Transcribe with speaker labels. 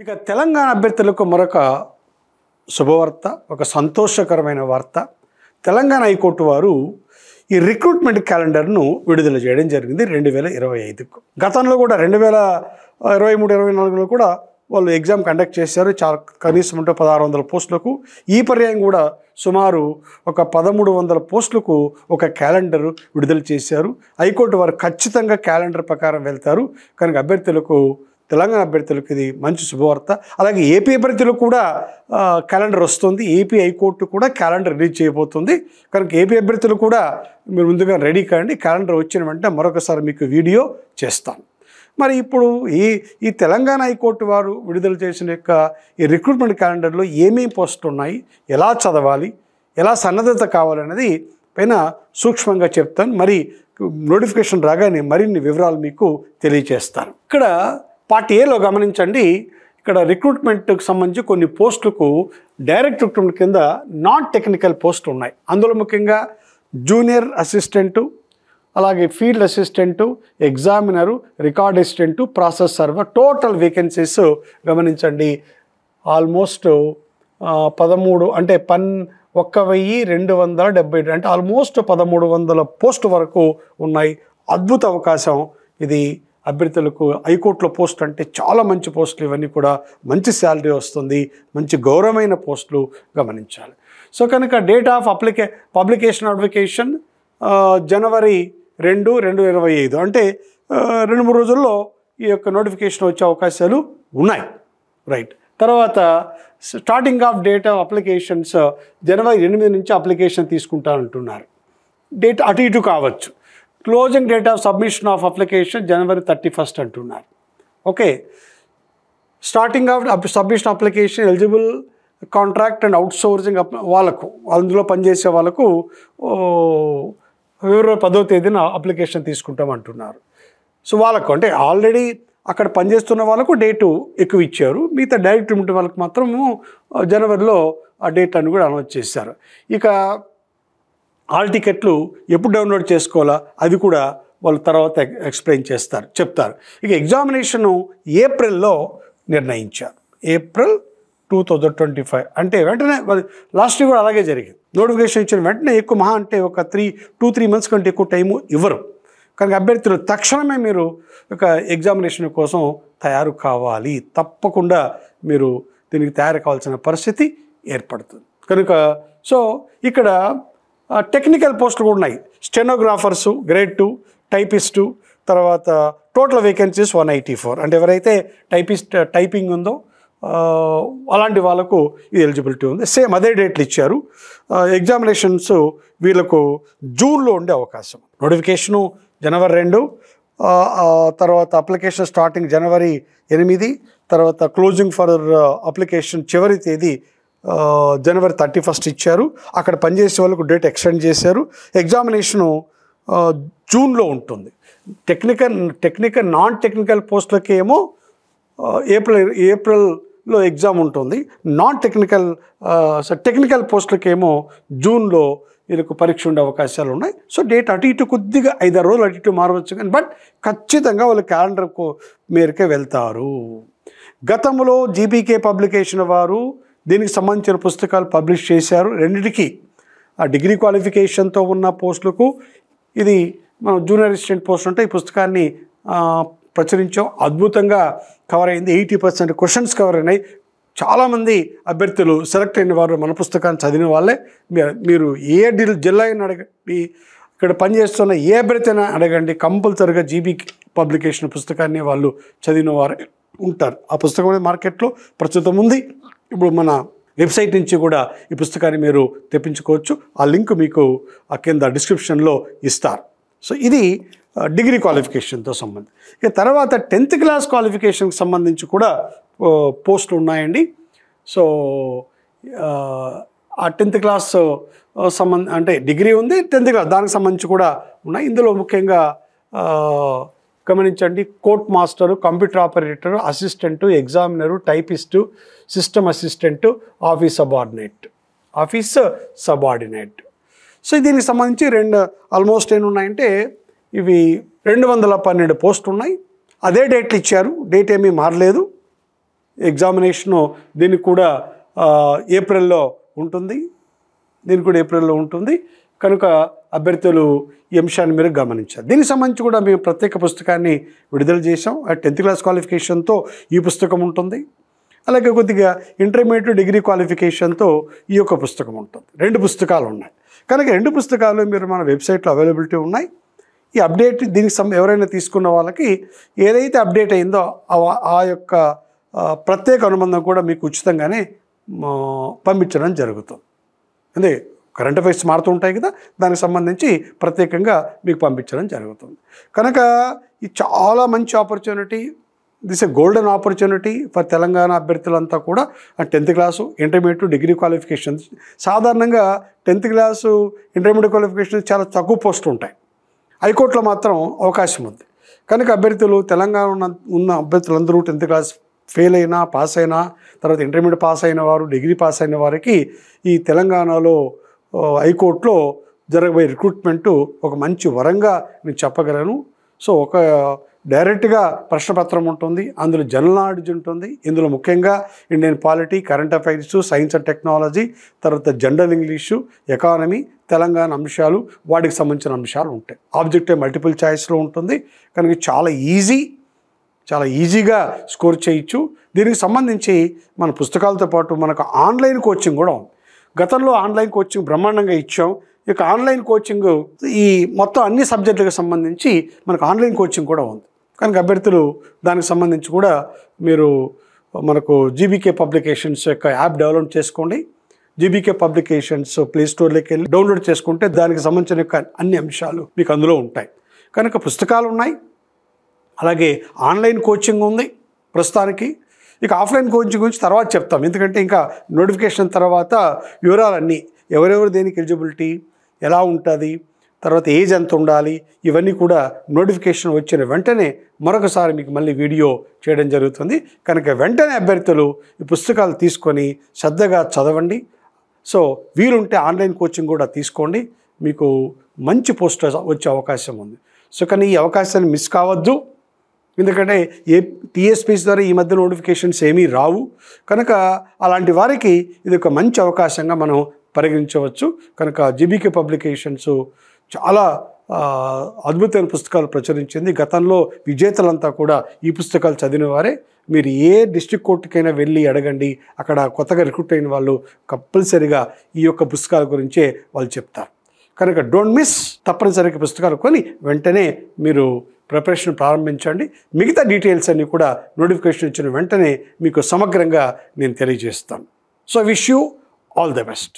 Speaker 1: ఇక తెలంగాణ అభ్యర్థులకు మరొక శుభవార్త, ఒక సంతోషకరమైన వార్త. తెలంగాణ హైకోర్టు వారు ఈ రిక్రూట్మెంట్ క్యాలెండర్ను విడుదల చేయడం జరిగింది 2025కు. గతంలో కూడా 2023-24లో కూడా వాళ్ళు ఎగ్జామ్ కండక్ట్ చేశారు. కనీసం అంటే 1600 పోస్టులకు. ఈ పర్యాయం కూడా సుమారు ఒక 1300 పోస్టులకు ఒక క్యాలెండర్ విడుదల చేశారు. హైకోర్టు వారు ఖచ్చితంగా క్యాలెండర్ ప్రకారం వెళ్తారు. కనుక తెలంగాణ అభ్యర్థులకు ఇది మంచి శుభవార్త. అలాగే ఏపీ అభ్యర్థులకు కూడా క్యాలెండర్ వస్తుంది. ఏపీ హైకోర్టు కూడా క్యాలెండర్ రిలీజ్ చేయబోతుంది. కనుక ఏపీ అభ్యర్థులు కూడా మీరు ముందుగా రెడీ కాండి. క్యాలెండర్ వచ్చిన వెంటనే మరొకసారి మీకు వీడియో చేస్తాను. మరి ఇప్పుడు ఈ తెలంగాణ హైకోర్టు వారు విడుదల చేసిన ఈ రిక్రూట్మెంట్ క్యాలెండర్లో ఏమేమి పోస్టులు ఉన్నాయి, ఎలా చదవాలి, ఎలా సన్నద్ధత కావాలనేది పైన సూక్ష్మంగా చెప్తాను. మరి నోటిఫికేషన్ రాగానే మరిన్ని వివరాలు మీకు తెలియజేస్తాను. ఇక్కడ పార్ట్ ఏలో గమనించండి. ఇక్కడ రిక్రూట్మెంట్కి సంబంధించి కొన్ని పోస్టులకు డైరెక్ట్ రిక్రూట్మెంట్ కింద నాన్ టెక్నికల్ పోస్టులు ఉన్నాయి. అందులో ముఖ్యంగా జూనియర్ అసిస్టెంటు, అలాగే field assistant, examiner, record assistant, process server. Total vacancies గమనించండి. ఆల్మోస్ట్ 13 అంటే 1270 అంటే ఆల్మోస్ట్ 1300 పోస్టు వరకు ఉన్నాయి. అద్భుత అవకాశం ఇది అభ్యర్థులకు. హైకోర్టులో పోస్ట్ అంటే చాలా మంచి పోస్టులు. ఇవన్నీ కూడా మంచి శాలరీ వస్తుంది, మంచి గౌరవమైన పోస్టులు గమనించాలి. సో కనుక డేట్ ఆఫ్ పబ్లికేషన్ నోటిఫికేషన్ జనవరి 2, 2025 అంటే 2-3 రోజుల్లో ఈ యొక్క నోటిఫికేషన్ వచ్చే అవకాశాలు ఉన్నాయి. రైట్. తర్వాత starting of date of applications జనవరి 8 నుంచి అప్లికేషన్ తీసుకుంటారంటున్నారు. డేట్ అటు ఇటు కావచ్చు. Closing date of submission of application జనవరి 31 అంటున్నారు. Okay. Starting of submission application eligible contract and outsourcing వాళ్ళకు, అందులో పనిచేసే వాళ్ళకు ఫిబ్రవరి 10వ తేదీన అప్లికేషన్ తీసుకుంటామంటున్నారు. సో వాళ్ళకు అంటే ఆల్రెడీ అక్కడ పనిచేస్తున్న వాళ్ళకు డేటు ఎక్కువ ఇచ్చారు. మిగతా డైరెక్ట్ ఉంటే వాళ్ళకి మాత్రము జనవరిలో ఆ డేట్ అని కూడా అనౌన్స్ చేశారు. ఇక హాల్ టికెట్లు ఎప్పుడు డౌన్లోడ్ చేసుకోవాలా అది కూడా వాళ్ళు తర్వాత ఎక్స్ప్లెయిన్ చెప్తారు. ఇక ఎగ్జామినేషను ఏప్రిల్లో నిర్ణయించారు. ఏప్రిల్ 2025 అంటే వెంటనే లాస్ట్ కూడా అలాగే జరిగింది. నోటిఫికేషన్ ఇచ్చిన వెంటనే ఎక్కువ మహా అంటే ఒక 2-3 మంత్స్ కంటే ఎక్కువ టైము ఇవ్వరు. కనుక అభ్యర్థులు తక్షణమే మీరు ఒక ఎగ్జామినేషన్ కోసం తయారు కావాలి. తప్పకుండా మీరు దీనికి తయారు కావాల్సిన పరిస్థితి ఏర్పడుతుంది. కనుక సో ఇక్కడ టెక్నికల్ పోస్టులు కూడా ఉన్నాయి. స్టెనోగ్రాఫర్సు గ్రేడ్ 2, టైపిస్టు, తర్వాత టోటల్ వేకెన్సీస్ 184. అంటే ఎవరైతే టైపింగ్ ఉందో అలాంటి వాళ్ళకు ఇది ఎలిజిబిలిటీ ఉంది. సేమ్ అదే డేట్లు ఇచ్చారు. ఎగ్జామినేషన్స్ వీళ్ళకు జూన్లో ఉండే అవకాశం. నోటిఫికేషను జనవరి 2, తర్వాత అప్లికేషన్ స్టార్టింగ్ జనవరి 8, తర్వాత క్లోజింగ్ ఫర్ అప్లికేషన్ చివరి తేదీ జనవరి 31 ఇచ్చారు. అక్కడ పనిచేసే వాళ్ళకు డేట్ ఎక్స్టెండ్ చేశారు. ఎగ్జామినేషను జూన్లో ఉంటుంది. టెక్నికల్ నాన్ టెక్నికల్ పోస్టులకి ఏమో ఏప్రిల్లో ఎగ్జామ్ ఉంటుంది. నాన్ టెక్నికల్ పోస్టులకి ఏమో జూన్లో వీళ్ళకు పరీక్ష ఉండే అవకాశాలు ఉన్నాయి. సో డేట్ అటు ఇటు కొద్దిగా 5-6 రోజులు అటు ఇటు మారవచ్చు, కానీ బట్ ఖచ్చితంగా వాళ్ళు క్యాలెండర్కు మేరకే వెళ్తారు. గతంలో జీపీకే పబ్లికేషన్ వారు దీనికి సంబంధించిన పుస్తకాలు పబ్లిష్ చేశారు. రెండింటికి ఆ డిగ్రీ క్వాలిఫికేషన్తో ఉన్న పోస్టులకు ఇది మనం జూనియర్ అసిస్టెంట్ పోస్ట్ అంటే ఈ పుస్తకాన్ని ప్రచురించాం. అద్భుతంగా కవర్ అయింది. 80% క్వశ్చన్స్ కవర్ అయినాయి. చాలామంది అభ్యర్థులు సెలెక్ట్ అయిన వారు మన పుస్తకాన్ని చదివిన వాళ్ళే. మీరు ఏ జిల్లా అయినా అడగండి, ఇక్కడ పనిచేస్తున్న ఏ అభ్యర్థి అయినా అడగండి, కంపల్సరిగా జీబీ పబ్లికేషన్ పుస్తకాన్ని వాళ్ళు చదివిన వారు ఉంటారు. ఆ పుస్తకం అనేది మార్కెట్లో ప్రస్తుతం ఉంది. ఇప్పుడు మన వెబ్సైట్ నుంచి కూడా ఈ పుస్తకాన్ని మీరు తెప్పించుకోవచ్చు. ఆ లింక్ మీకు ఆ కింద డిస్క్రిప్షన్లో ఇస్తారు. సో ఇది డిగ్రీ క్వాలిఫికేషన్తో సంబంధించి. ఇక తర్వాత 10th క్లాస్ క్వాలిఫికేషన్కి సంబంధించి కూడా పోస్టులు ఉన్నాయండి. సో ఆ 10th క్లాస్ అంటే డిగ్రీ ఉంది, 10th క్లాస్ దానికి సంబంధించి కూడా ఉన్నాయి. ఇందులో ముఖ్యంగా గమనించండి, court master, computer operator, assistant, examiner, typist, system assistant, office subordinate. So దీనికి సంబంధించి ఆల్మోస్ట్ ఏమున్నాయంటే ఇవి 212 పోస్టులు ఉన్నాయి. అదే డేట్లు ఇచ్చారు, డేట్ ఏమీ మారలేదు. ఎగ్జామినేషను దీనికి కూడా ఏప్రిల్లో ఉంటుంది కనుక అభ్యర్థులు ఈ అంశాన్ని మీరు గమనించారు. దీనికి సంబంధించి కూడా మేము ప్రత్యేక పుస్తకాన్ని విడుదల చేసాం. 10th క్లాస్ క్వాలిఫికేషన్తో ఈ పుస్తకం ఉంటుంది. అలాగే కొద్దిగా ఇంటర్మీడియట్ డిగ్రీ క్వాలిఫికేషన్తో ఈ యొక్క పుస్తకం ఉంటుంది. 2 పుస్తకాలు ఉన్నాయి. కనుక 2 పుస్తకాలు మీరు మన వెబ్సైట్లో అవైలబిలిటీ ఉన్నాయి. ఈ అప్డేట్ దీనికి ఎవరైనా తీసుకున్న వాళ్ళకి ఏదైతే అప్డేట్ అయిందో ఆ యొక్క ప్రత్యేక అనుబంధం కూడా మీకు ఉచితంగానే పంపించడం జరుగుతుంది. అంటే కరెంట్ అఫైర్స్ మారుతూ ఉంటాయి కదా, దానికి సంబంధించి ప్రత్యేకంగా మీకు పంపించడం జరుగుతుంది. కనుక ఇది చాలా మంచి opportunity. This a golden opportunity for Telangana అభ్యర్థులంతా కూడా. 10th class intermediate degree qualification. సాధారణంగా 10th క్లాసు ఇంటర్మీడియట్ క్వాలిఫికేషన్ చాలా తక్కువ పోస్టులు ఉంటాయి. హైకోర్టులో మాత్రం అవకాశం ఉంది. కనుక తెలంగాణ ఉన్న అభ్యర్థులందరూ 10th క్లాస్ ఫెయిల్ అయినా, పాస్ అయినా, తర్వాత ఇంటర్మీడియట్ పాస్ అయిన వారు, డిగ్రీ పాస్ అయిన వారికి ఈ తెలంగాణలో హైకోర్టులో జరగబోయే రిక్రూట్మెంటు ఒక మంచి వరంగా నేను చెప్పగలను. సో ఒక డైరెక్ట్గా ప్రశ్నపత్రం ఉంటుంది, అందులో జనరల్ నాలెడ్జ్ ఉంటుంది. ఇందులో ముఖ్యంగా Indian polity, current affairs, science and technology, తర్వాత జనరల్ ఇంగ్లీషు, ఎకానమీ, తెలంగాణ అంశాలు, వాటికి సంబంధించిన అంశాలు ఉంటాయి. ఆబ్జెక్టివ్ మల్టిపుల్ చాయిస్లో ఉంటుంది. కనుక చాలా ఈజీగా స్కోర్ చేయొచ్చు. దీనికి సంబంధించి మన పుస్తకాలతో పాటు మనకు ఆన్లైన్ కోచింగ్ కూడా ఉంది. గతంలో ఆన్లైన్ కోచింగ్ బ్రహ్మాండంగా ఇచ్చాం. ఇక ఆన్లైన్ కోచింగ్ ఈ మొత్తం అన్ని సబ్జెక్టులకు సంబంధించి మనకు ఆన్లైన్ కోచింగ్ కూడా ఉంది. కనుక అభ్యర్థులు దానికి సంబంధించి కూడా మీరు మనకు జీబీకే పబ్లికేషన్స్ యొక్క యాప్ డౌన్లోడ్ చేసుకోండి. జీబీకే పబ్లికేషన్స్ ప్లే స్టోర్లోకి వెళ్ళి డౌన్లోడ్ చేసుకుంటే దానికి సంబంధించిన యొక్క అన్ని అంశాలు మీకు అందులో ఉంటాయి. కనుక పుస్తకాలు ఉన్నాయి, అలాగే ఆన్లైన్ కోచింగ్ ఉంది ప్రస్తుతానికి. ఇక ఆఫ్లైన్ కోచింగ్ గురించి తర్వాత చెప్తాం, ఎందుకంటే ఇంకా నోటిఫికేషన్ తర్వాత వివరాలన్నీ ఎవరెవరు దేనికి ఎలిజిబిలిటీ ఎలా ఉంటుంది, తర్వాత ఏజ్ ఎంత ఉండాలి, ఇవన్నీ కూడా నోటిఫికేషన్ వచ్చిన వెంటనే మరొకసారి మీకు మళ్ళీ వీడియో చేయడం జరుగుతుంది. కనుక వెంటనే అభ్యర్థులు ఈ పుస్తకాలు తీసుకొని శ్రద్ధగా చదవండి. సో వీలుంటే ఆన్లైన్ కోచింగ్ కూడా తీసుకోండి, మీకు మంచి పోస్ట్ వచ్చే అవకాశం ఉంది. సో కానీ ఈ అవకాశాన్ని మిస్ కావద్దు, ఎందుకంటే టీఎస్పీసీ ద్వారా ఈ మధ్య నోటిఫికేషన్స్ ఏమీ రావు. కనుక అలాంటి వారికి ఇది ఒక మంచి అవకాశంగా మనం పరిగణించవచ్చు. కనుక జీబీకే పబ్లికేషన్స్ చాలా అద్భుతమైన పుస్తకాలు ప్రచురించింది. గతంలో విజేతలంతా కూడా ఈ పుస్తకాలు చదివిన వారే. మీరు ఏ డిస్ట్రిక్ట్ కోర్టుకైనా వెళ్ళి అడగండి, అక్కడ కొత్తగా రిక్రూట్ అయిన వాళ్ళు కంపల్సరీగా ఈ యొక్క పుస్తకాల గురించే వాళ్ళు చెప్తారు. కనుక డోంట్ మిస్, తప్పనిసరిగా పుస్తకాలు కొని వెంటనే మీరు ప్రిపరేషన్ ప్రారంభించండి. మిగతా డీటెయిల్స్ అన్నీ కూడా నోటిఫికేషన్ ఇచ్చిన వెంటనే మీకు సమగ్రంగా నేను తెలియజేస్తాను. So wish you all the best.